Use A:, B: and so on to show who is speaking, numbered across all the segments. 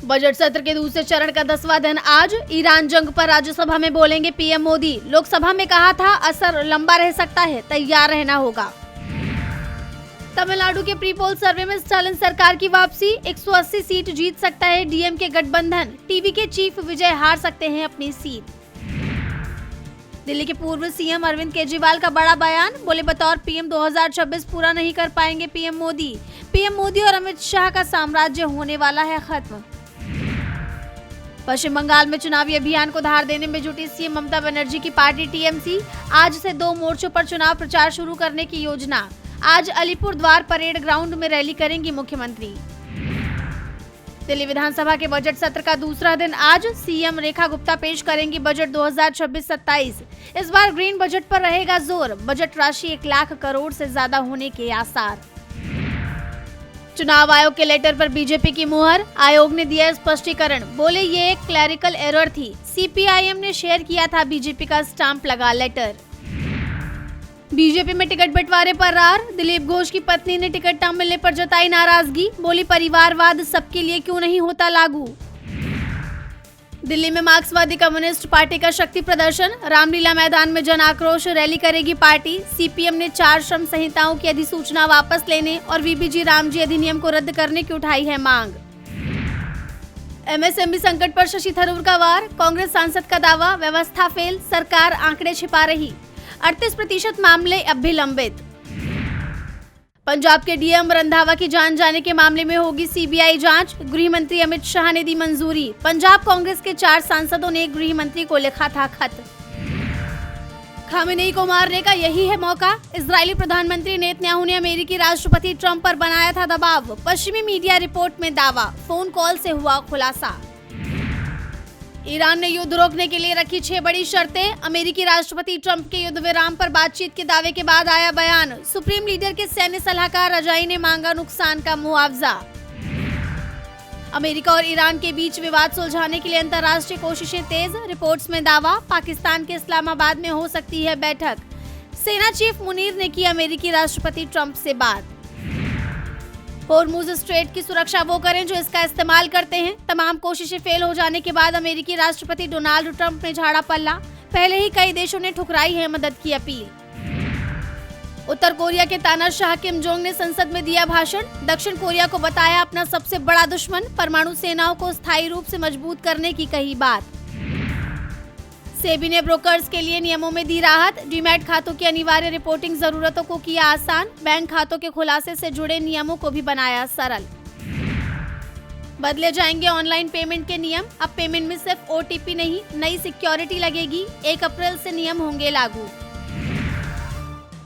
A: Budget सत्र के दूसरे चरण का 10वां दिन आज। ईरान जंग पर राज्यसभा में बोलेंगे पीएम मोदी। लोकसभा में कहा था असर लंबा रह सकता है, तैयार रहना होगा। तमिलनाडु के प्री पोल सर्वे में स्टालिन सरकार की वापसी। 180 सीट जीत सकता है डीएमके गठबंधन। टीवी के चीफ विजय हार सकते हैं अपनी सीट। दिल्ली के पूर्व सीएम अरविंद केजरीवाल का बड़ा बयान, बोले बतौर पीएम 2026 पूरा नहीं कर पाएंगे पीएम मोदी। पीएम मोदी और अमित शाह का साम्राज्य होने वाला है खत्म। पश्चिम बंगाल में चुनावी अभियान को धार देने में जुटी सीएम ममता बनर्जी की पार्टी टीएमसी। आज से 2 मोर्चों पर चुनाव प्रचार शुरू करने की योजना। आज अलीपुर द्वार परेड ग्राउंड में रैली करेंगी मुख्यमंत्री। दिल्ली विधानसभा के बजट सत्र का दूसरा दिन आज। सीएम रेखा गुप्ता पेश करेंगी बजट 2026-27। इस बार ग्रीन बजट पर रहेगा जोर। बजट राशि 1 लाख करोड़ से ज्यादा होने के आसार। चुनाव आयोग के लेटर पर बीजेपी की मुहर। आयोग ने दिया स्पष्टीकरण, बोले ये एक क्लैरिकल एरर थी। सीपीआईएम ने शेयर किया था बीजेपी का स्टाम्प लगा लेटर। बीजेपी में टिकट बंटवारे पर रार। दिलीप घोष की पत्नी ने टिकट न मिलने पर जताई नाराजगी। बोली परिवारवाद सबके लिए क्यों नहीं होता लागू। दिल्ली में मार्क्सवादी कम्युनिस्ट पार्टी का शक्ति प्रदर्शन। रामलीला मैदान में जन आक्रोश रैली करेगी पार्टी। सीपीएम ने 4 श्रम संहिताओं की अधिसूचना वापस लेने और वीबीजी रामजी अधिनियम को रद्द करने की उठाई है मांग। एमएसएमई संकट पर शशि थरूर का वार। कांग्रेस सांसद का दावा, व्यवस्था फेल, सरकार आंकड़े छिपा रही। 38% मामले अब भी लंबित। पंजाब के डीएम रंधावा की जान जाने के मामले में होगी सीबीआई जांच। गृह मंत्री अमित शाह ने दी मंजूरी। पंजाब कांग्रेस के 4 सांसदों ने गृह मंत्री को लिखा था खत। खामेनेई को मारने का यही है मौका। इजरायली प्रधानमंत्री नेतन्याहू ने अमेरिकी राष्ट्रपति ट्रंप पर बनाया था दबाव। पश्चिमी मीडिया रिपोर्ट में दावा, फोन कॉल से हुआ खुलासा। ईरान ने युद्ध रोकने के लिए रखी 6 बड़ी शर्तें। अमेरिकी राष्ट्रपति ट्रंप के युद्ध विराम पर बातचीत के दावे के बाद आया बयान। सुप्रीम लीडर के सैन्य सलाहकार रजाई ने मांगा नुकसान का मुआवजा। अमेरिका और ईरान के बीच विवाद सुलझाने के लिए अंतर्राष्ट्रीय कोशिशें तेज। रिपोर्ट्स में दावा, पाकिस्तान के इस्लामाबाद में हो सकती है बैठक। सेना चीफ मुनीर ने की अमेरिकी राष्ट्रपति ट्रंप से बात। होर्मुज स्ट्रेट की सुरक्षा वो करें जो इसका इस्तेमाल करते हैं। तमाम कोशिशें फेल हो जाने के बाद अमेरिकी राष्ट्रपति डोनाल्ड ट्रंप ने झाड़ा पल्ला। पहले ही कई देशों ने ठुकराई है मदद की अपील। उत्तर कोरिया के तानाशाह किम जोंग ने संसद में दिया भाषण। दक्षिण कोरिया को बताया अपना सबसे बड़ा दुश्मन। परमाणु सेनाओं को स्थायी रूप से मजबूत करने की कही बात। सेबी ने ब्रोकर्स के लिए नियमों में दी राहत। डीमैट खातों की अनिवार्य रिपोर्टिंग जरूरतों को किया आसान। बैंक खातों के खुलासे से जुड़े नियमों को भी बनाया सरल। बदले जाएंगे ऑनलाइन पेमेंट के नियम। अब पेमेंट में सिर्फ ओटीपी नहीं, नई सिक्योरिटी लगेगी। 1 अप्रैल से नियम होंगे लागू।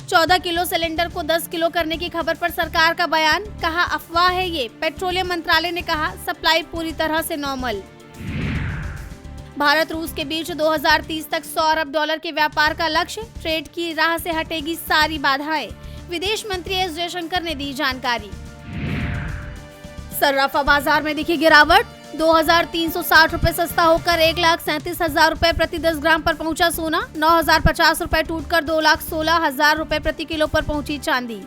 A: 14 किलो सिलेंडर को 10 किलो करने की खबर पर सरकार का बयान। कहा अफवाह है ये। पेट्रोलियम मंत्रालय ने कहा सप्लाई पूरी तरह से नॉर्मल। भारत रूस के बीच 2030 तक $100 अरब के व्यापार का लक्ष्य। ट्रेड की राह से हटेगी सारी बाधाएं। विदेश मंत्री एस जयशंकर ने दी जानकारी। सर्राफा बाजार में दिखी गिरावट। 2360 रुपए सस्ता होकर 1,37,000 रुपए प्रति 10 ग्राम पर पहुंचा सोना। 9,050 रुपए टूटकर 2,16,000 रुपए प्रति किलो पर पहुंची चांदी।